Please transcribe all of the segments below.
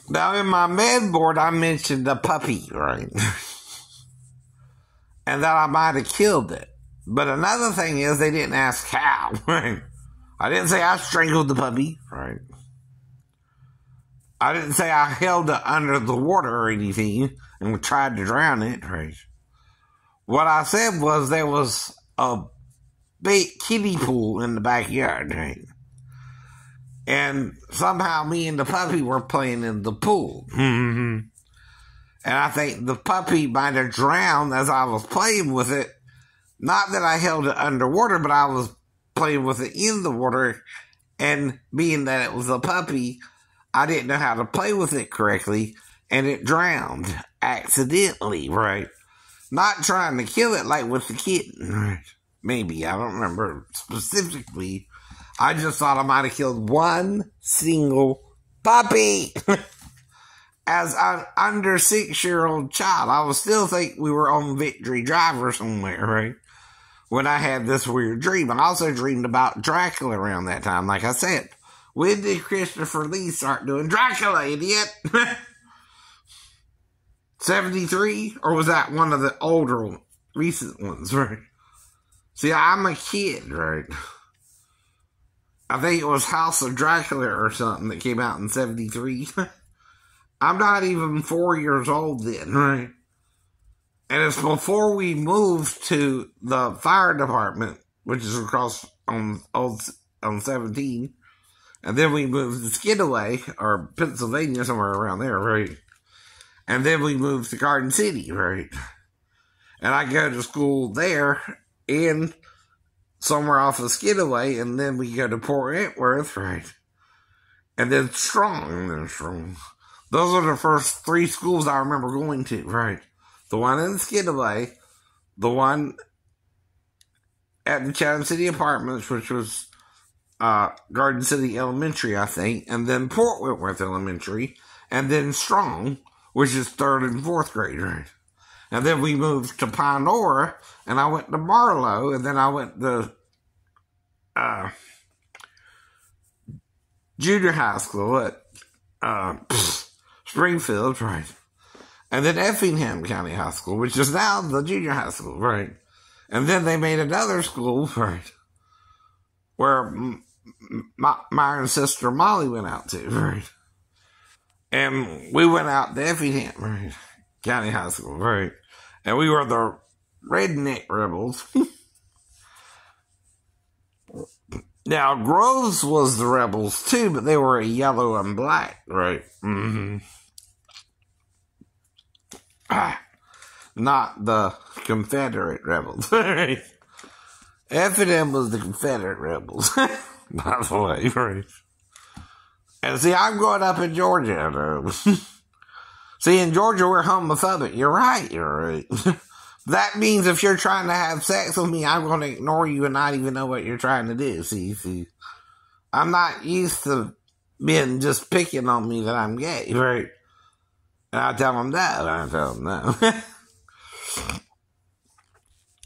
Now, in my med board, I mentioned the puppy, right? And that I might have killed it. But another thing is, they didn't ask how, right? I didn't say I strangled the puppy, right? I didn't say I held it under the water or anything and tried to drown it, right? What I said was there was a big kiddie pool in the backyard, right? And somehow me and the puppy were playing in the pool. Mm-hmm. And I think the puppy might have drowned as I was playing with it. Not that I held it underwater, but I was playing with it in the water. And being that it was a puppy, I didn't know how to play with it correctly. And it drowned accidentally, right? Not trying to kill it like with the kitten, right? Maybe, I don't remember specifically. I just thought I might have killed one single puppy. As an under 6-year-old child, I would still think we were on Victory Drive or somewhere, right? When I had this weird dream. I also dreamed about Dracula around that time, like I said. When did Christopher Lee start doing Dracula, idiot? 73? Or was that one of the older, recent ones, right? See, I'm a kid, right? I think it was House of Dracula or something that came out in 73. I'm not even 4 years old then, right? And it's before we moved to the fire department, which is across on 17. And then we moved to Skidaway, or Pennsylvania, somewhere around there, right? And then we moved to Garden City, right? And I go to school there and somewhere off of Skidaway, and then we go to Port Entworth, right? And then Strong. Those are the first 3 schools I remember going to, right? The one in Skidaway, the one at the Chatham City Apartments, which was Garden City Elementary, I think, and then Port Wentworth Elementary, and then Strong, which is 3rd and 4th grade, right? And then we moved to Pandora, and I went to Marlow, and then I went to junior high school at Springfield, right? And then Effingham County High School, which is now the junior high school, right? And then they made another school, right? Where my sister Molly went out to, right? And we went out to Effingham, right? County High School, right? And we were the redneck rebels. Now, Groves was the rebels too, but they were a yellow and black, right? Mm-hmm. Not the Confederate rebels. Effingham was the Confederate rebels, by the way, right? And see, I'm growing up in Georgia, though. See, in Georgia, we're homophobic. You're right. That means if you're trying to have sex with me, I'm going to ignore you and not even know what you're trying to do. See. I'm not used to men just picking on me that I'm gay, right? And I tell them no. I tell them no.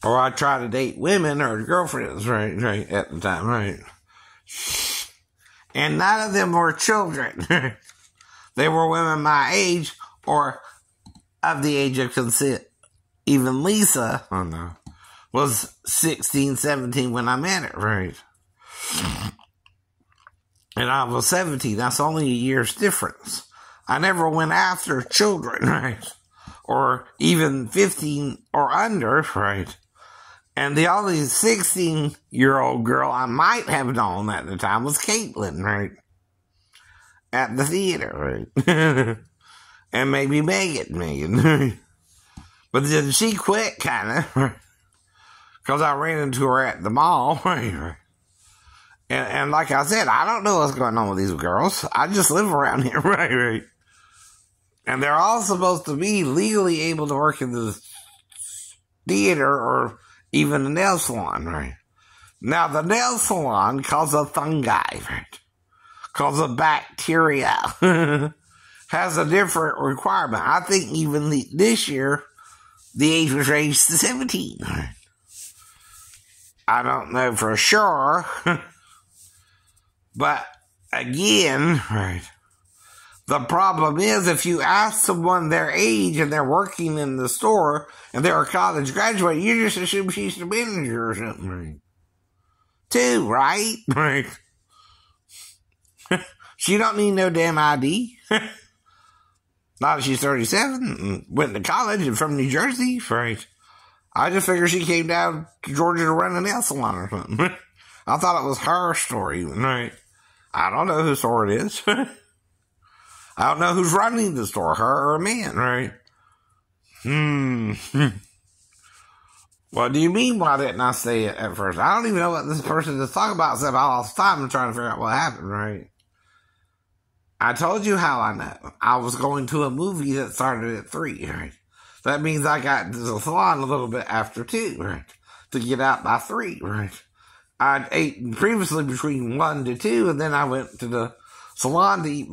Or I try to date women or girlfriends, right, at the time, right? And none of them were children. They were women my age or of the age of consent. Even Lisa, was 16, 17 when I met her, right? And I was 17. That's only a year's difference. I never went after children, right? Or even 15 or under, right? And the only 16-year-old girl I might have known at the time was Caitlin, right? At the theater, right? And maybe Megan. But then she quit, kind of, because I ran into her at the mall, right? And like I said, I don't know what's going on with these girls. I just live around here, right? And they're all supposed to be legally able to work in the theater or even the nail salon, right? Now, the nail salon calls a fungi, right? Calls a bacteria. Has a different requirement. I think even this year, the age was raised to 17. I don't know for sure. But again, right, The problem is, if you ask someone their age and they're working in the store and they're a college graduate, you just assume she's the manager or something. Right? Too, right? Right. She don't need no damn ID. Not if she's 37 and went to college and from New Jersey. Right. I just figured she came down to Georgia to run a nail salon or something. I thought it was her store even. Right. I don't know whose store it is. I don't know who's running the store, her or a man, right? What do you mean, why didn't I say it at first? I don't even know what this person is talking about, except I lost time and trying to figure out what happened, right? I told you how I know. I was going to a movie that started at 3, right? That means I got to the salon a little bit after 2, right? To get out by 3, right? I ate previously between 1 to 2, and then I went to the salon to eat.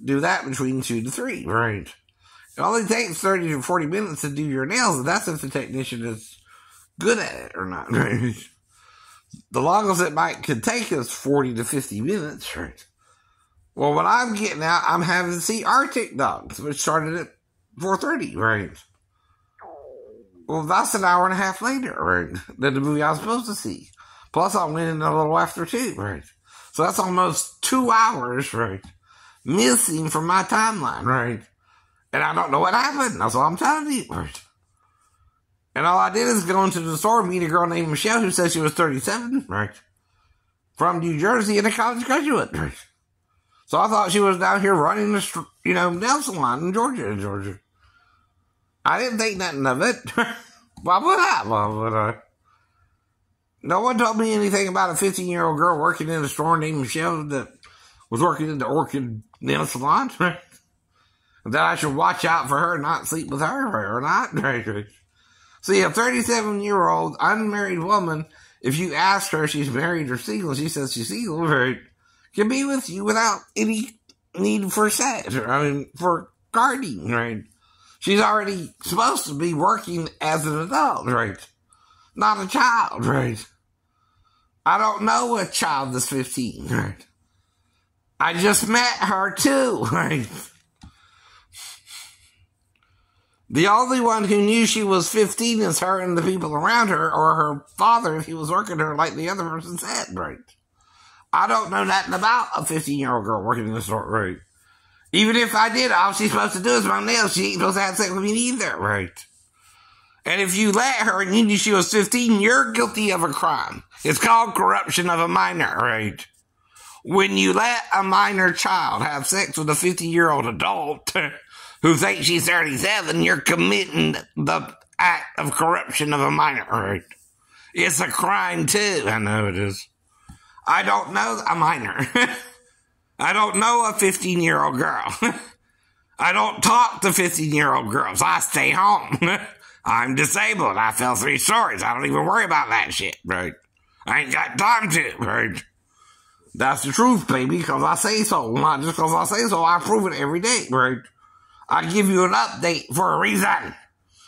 Do that between 2 to 3, right? It only takes 30 to 40 minutes to do your nails, and that's if the technician is good at it or not, right? The longest it could take is 40 to 50 minutes, right? Well, when I'm getting out, I'm having to see Arctic Dogs, which started at 4:30, right? Well, that's an hour and a half later, right? Than the movie I was supposed to see. Plus, I went in a little after 2, right? So that's almost 2 hours, right? Missing from my timeline, right? And I don't know what happened. That's all I'm telling you, right? And all I did is go into the store and meet a girl named Michelle who said she was 37, right? From New Jersey and a college graduate, right? So I thought she was down here running the, nail salon in Georgia. I didn't think nothing of it. Why would I? No one told me anything about a 15-year-old girl working in a store named Michelle that was working in the Orchid Nail Salon, right? That I should watch out for her and not sleep with her, or not, right? See, a 37-year-old unmarried woman, if you ask her if she's married or single, she says she's single, right? Can be with you without any need for sex, for guarding, right? She's already supposed to be working as an adult, right? Not a child, right? I don't know a child that's 15, right? I just met her too, right? The only one who knew she was 15 is her and the people around her, or her father if he was working her like the other person said, right? I don't know nothing about a 15-year-old girl working in the store, right? Even if I did, all she's supposed to do is my nails. She ain't supposed to have sex with me either, right? And if you let her and you knew she was 15, you're guilty of a crime. It's called corruption of a minor, right? When you let a minor child have sex with a 50-year-old adult who thinks she's 37, you're committing the act of corruption of a minor, right? It's a crime, too. I know it is. I don't know a minor. I don't know a 15-year-old girl. I don't talk to 15-year-old girls. I stay home. I'm disabled. I fell 3 stories. I don't even worry about that shit, right? I ain't got time to, right? That's the truth, baby, because I say so. Not just because I say so, I prove it every day, right? I give you an update for a reason.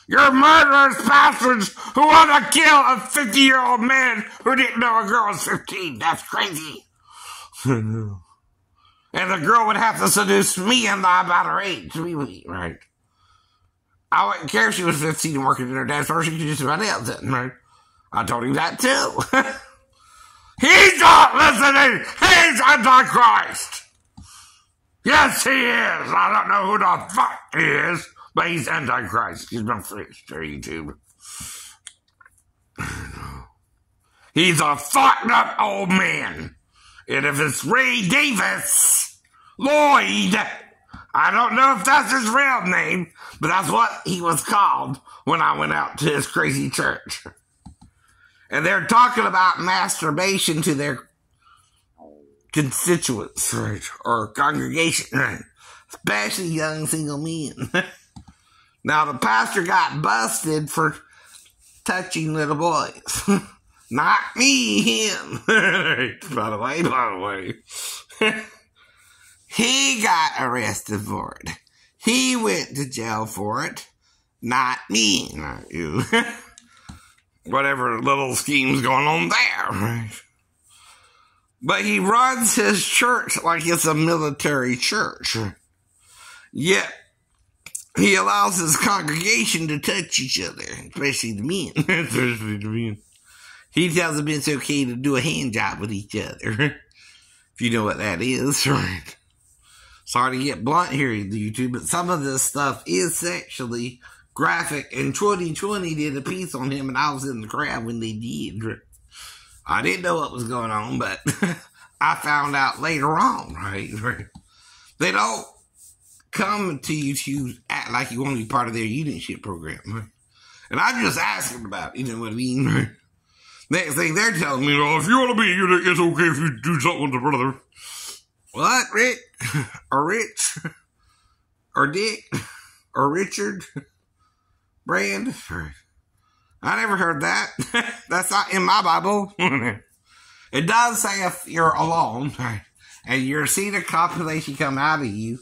You're murderous bastards who want to kill a 50-year-old man who didn't know a girl was 15. That's crazy. And the girl would have to seduce me and about her age, right? I wouldn't care if she was 15 and working in her dad's store. She could just run out then, right? I told him that too. He's not listening! He's Antichrist! Yes, he is! I don't know who the fuck he is, but he's Antichrist. He's been fixed to YouTube. He's a fucked up old man. And if it's Ray Davis Lloyd, I don't know if that's his real name, but that's what he was called when I went out to his crazy church. And they're talking about masturbation to their constituents, right? Or congregation, right? Especially young single men. Now, the pastor got busted for touching little boys. Not me, him. By the way. He got arrested for it. He went to jail for it. Not me, not you. Whatever little scheme's going on there, right? But he runs his church like it's a military church. Yet, he allows his congregation to touch each other, especially the men. Especially the men. He tells them it's okay to do a hand job with each other. If you know what that is, right? Sorry to get blunt here, YouTube, but some of this stuff is sexually graphic. And 2020 did a piece on him, and I was in the crowd when they did. I didn't know what was going on, but I found out later on, right? They don't come to you to act like you want to be part of their unionship program, right? And I'm just asking about it, you know what I mean, right? Next thing they're telling me, oh, if you want to be a unit, it's okay if you do something with the brother. What, Rick? Or Rich? Or Dick? Or Richard? Brand? I never heard that. That's not in my Bible. It does say if you're alone, and your seed of copulation come out of you,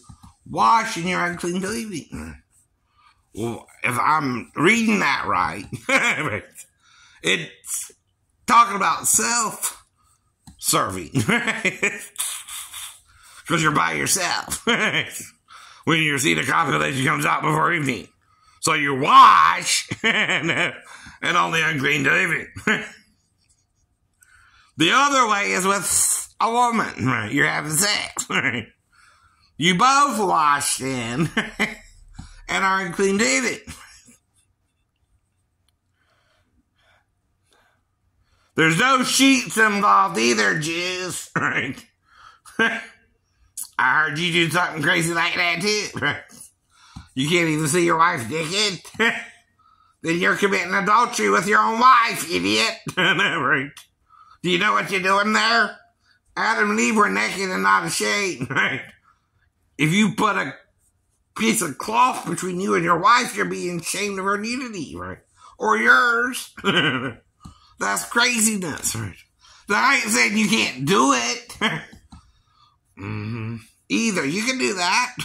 wash in your unclean clothing. Well, if I'm reading that right, it's talking about self-serving. Because you're by yourself. When your seed of copulation comes out before evening. So you wash and on the unclean clothing. The other way is with a woman. Right? You're having sex. Right? You both wash in and are unclean clothing. There's no sheets involved either, Jews. Right? I heard you do something crazy like that too. Right? You can't even see your wife naked. Then you're committing adultery with your own wife, idiot. Right? Do you know what you're doing there? Adam and Eve were naked and not ashamed. Right? If you put a piece of cloth between you and your wife, you're being ashamed of her nudity, right? Or yours. That's craziness, right? I ain't saying you can't do it. Either. You can do that.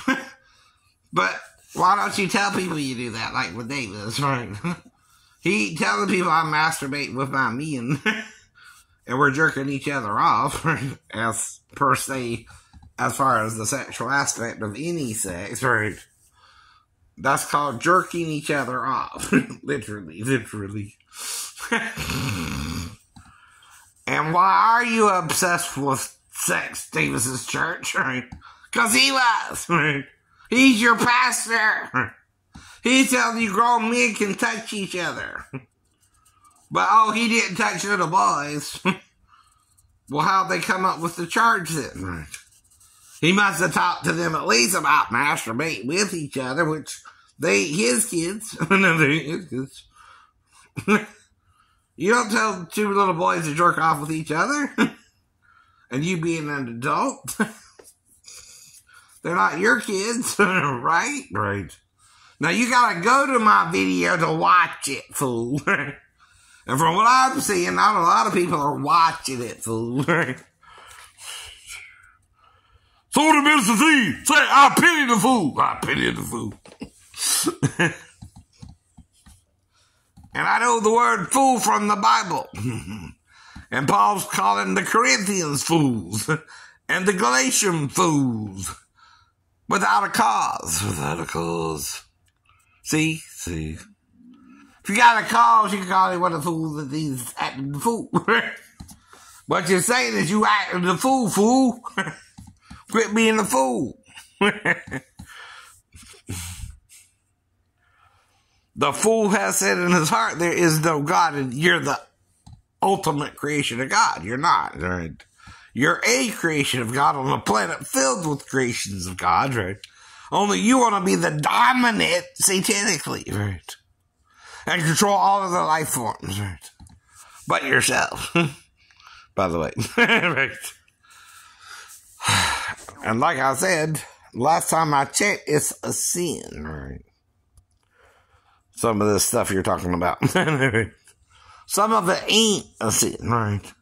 But why don't you tell people you do that, like with Davis, right? He telling people I masturbate with my men, and we're jerking each other off, right? As per se, as far as the sexual aspect of any sex, right? That's called jerking each other off. Literally. And why are you obsessed with sex, Davis's church, right? Because he was, right? He's your pastor. He's telling you grown men can touch each other. But, oh, he didn't touch little boys. Well, how'd they come up with the charge then, right? He must have talked to them at least about masturbating with each other, which his kids. You don't tell two little boys to jerk off with each other. And you being an adult. They're not your kids, right? Right. Now you gotta go to my video to watch it, fool. And from what I'm seeing, not a lot of people are watching it, fool. So the Mr. C, say, I pity the fool. I pity the fool. And I know the word fool from the Bible. And Paul's calling the Corinthians fools. And the Galatian fools. Without a cause. Without a cause. See? If you got a cause, you can call him what a fool that he's acting the fool. What you're saying is you acting the fool. Quit being the fool. The fool has said in his heart, there is no God, and you're the ultimate creation of God. You're not, right? You're a creation of God on a planet filled with creations of God, right? Only you want to be the dominant satanically, right? And control all of the life forms, right? But yourself. By the way. Right. And like I said, last time I checked, it's a sin, right? Some of this stuff you're talking about. Some of it ain't a sin, right?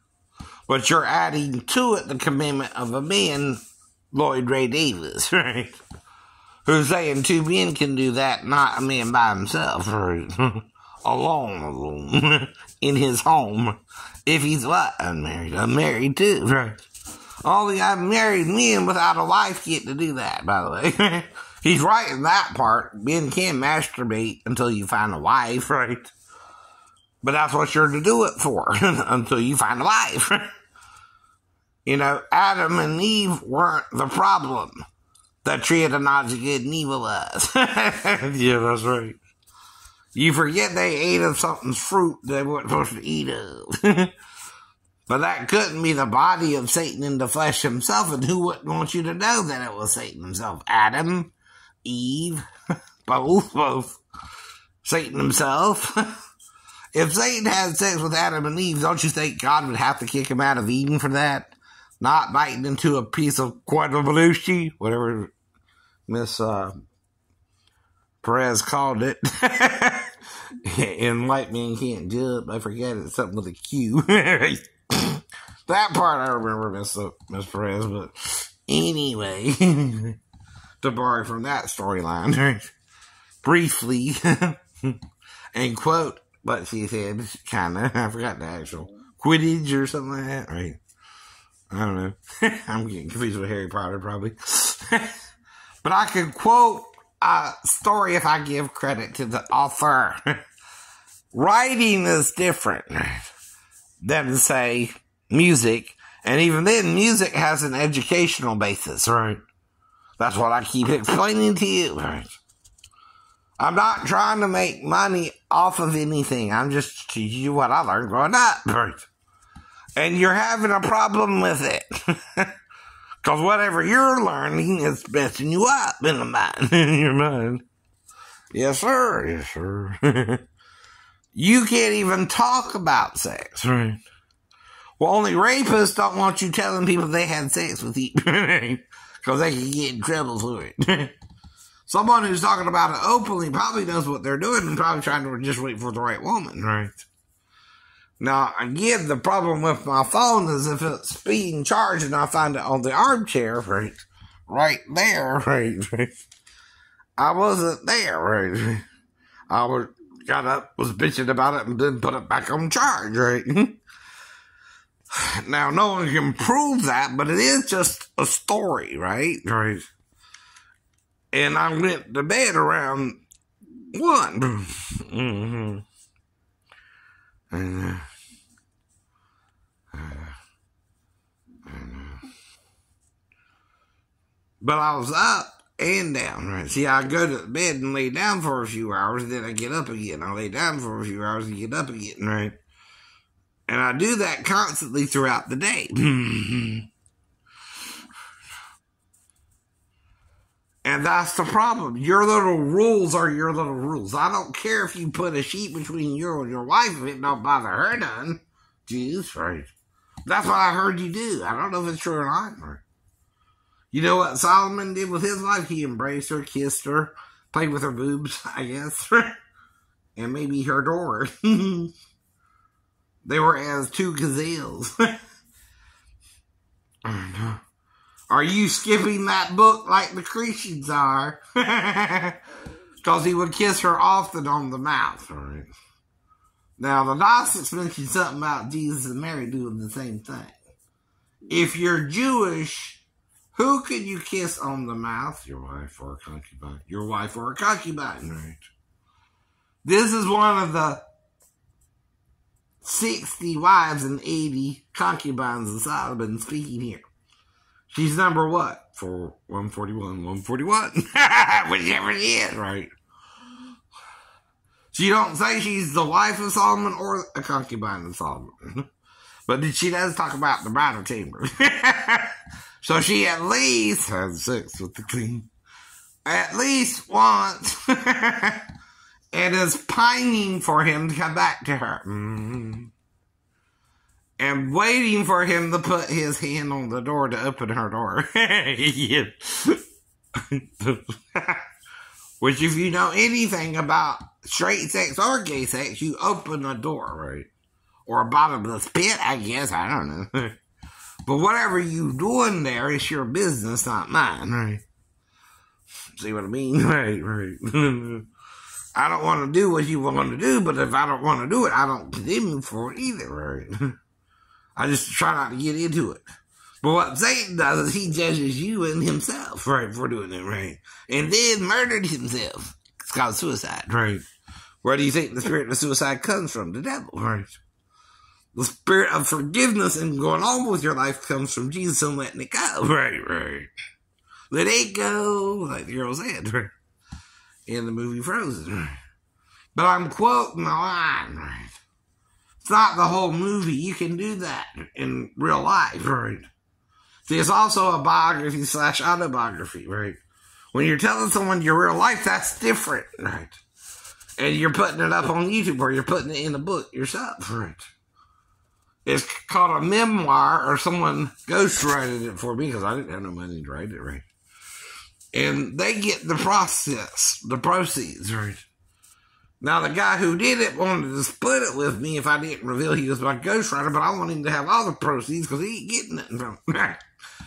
But you're adding to it the commandment of a man, Lloyd Ray Davis, right? Who's saying two men can do that, not a man by himself, right? Alone, in his home. If he's what? Unmarried. Unmarried too, right? Only unmarried men without a wife get to do that, by the way. He's right in that part. Men can masturbate until you find a wife, right? But that's what you're to do it for, until you find a wife. You know, Adam and Eve weren't the problem. The tree of the knowledge of good and evil was. Yeah, that's right. You forget they ate of something's fruit they weren't supposed to eat of. But that couldn't be the body of Satan in the flesh himself, and who wouldn't want you to know that it was Satan himself? Adam, Eve, both. Satan himself. If Satan had sex with Adam and Eve, don't you think God would have to kick him out of Eden for that? Not biting into a piece of quadrivolucci, whatever Miss Perez called it. And white men can't jump. I forget it's something with a Q. That part I remember, Miss Perez. But anyway, to borrow from that storyline, briefly, and quote what she said, kind of. I forgot the actual Quidditch or something like that, right? I don't know. I'm getting confused with Harry Potter, probably. But I could quote a story if I give credit to the author. Writing is different than, say, music. And even then, music has an educational basis, right? That's what I keep explaining to you, right? I'm not trying to make money off of anything. I'm just teaching you what I learned growing up, right? And you're having a problem with it. Because whatever you're learning is messing you up in the mind, in your mind. Yes, sir. Yes, sir. You can't even talk about sex, right? Well, only rapists don't want you telling people they had sex with you. Because they can get in trouble for it. Someone who's talking about it openly probably knows what they're doing and probably trying to just wait for the right woman, right? Now, again, the problem with my phone is if it's being charged and I find it on the armchair, right there, right. I wasn't there, right. Got up, was bitching about it, and then put it back on charge, right. Now, no one can prove that, but it is just a story, right. And I went to bed around 1. Mm-hmm. And, but I was up and down, right? See, I go to bed and lay down for a few hours, and then I get up again. I lay down for a few hours and get up again, right? And I do that constantly throughout the day. And that's the problem. Your little rules are your little rules. I don't care if you put a sheet between you and your wife if it don't bother her none. Jeez, right. That's what I heard you do. I don't know if it's true or not. You know what Solomon did with his wife? He embraced her, kissed her, played with her boobs, I guess. And maybe her door. They were as 2 gazelles. Are you skipping that book like the Christians are? Because he would kiss her often on the mouth, right? Now, the Gnostics mentioned something about Jesus and Mary doing the same thing. If you're Jewish, who can you kiss on the mouth? Your wife or a concubine. Your wife or a concubine, right? This is one of the 60 wives and 80 concubines of Solomon speaking here. She's number what? For 141. Whichever it is, right? She don't say she's the wife of Solomon or a concubine of Solomon. But she does talk about the bridal chamber. So she at least has sex with the queen. At least once. And is pining for him to come back to her. And waiting for him to put his hand on the door to open her door. Which, if you know anything about straight sex or gay sex, you open a door, right? Or a bottomless pit, I guess. I don't know. But whatever you doing there, it's your business, not mine, right? See what I mean? Right. I don't want to do what you want to do, but if I don't want to do it, I don't condemn you for it either, right? I just try not to get into it. But what Satan does is he judges you and himself, right, for doing it, right? And then murdered himself. It's called suicide, right? Where do you think the spirit of suicide comes from? The devil, right? The spirit of forgiveness and going on with your life comes from Jesus and letting it go, right. Let it go, like the girl said, right? In the movie Frozen, right? But I'm quoting the line, right? It's not the whole movie. You can do that in real life, right? See, it's also a biography / autobiography, right? When you're telling someone your real life, that's different, right? And you're putting it up on YouTube or you're putting it in a book yourself, right? It's called a memoir, or someone ghostwrited it for me because I didn't have no money to write it, right? And they get the proceeds, right? Now, the guy who did it wanted to split it with me if I didn't reveal he was my ghostwriter, but I want him to have all the proceeds because he ain't getting nothing from it.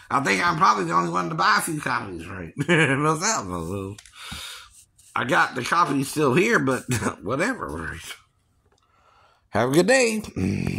I think I'm probably the only one to buy a few copies, right? I got the copies still here, but whatever, right? Have a good day.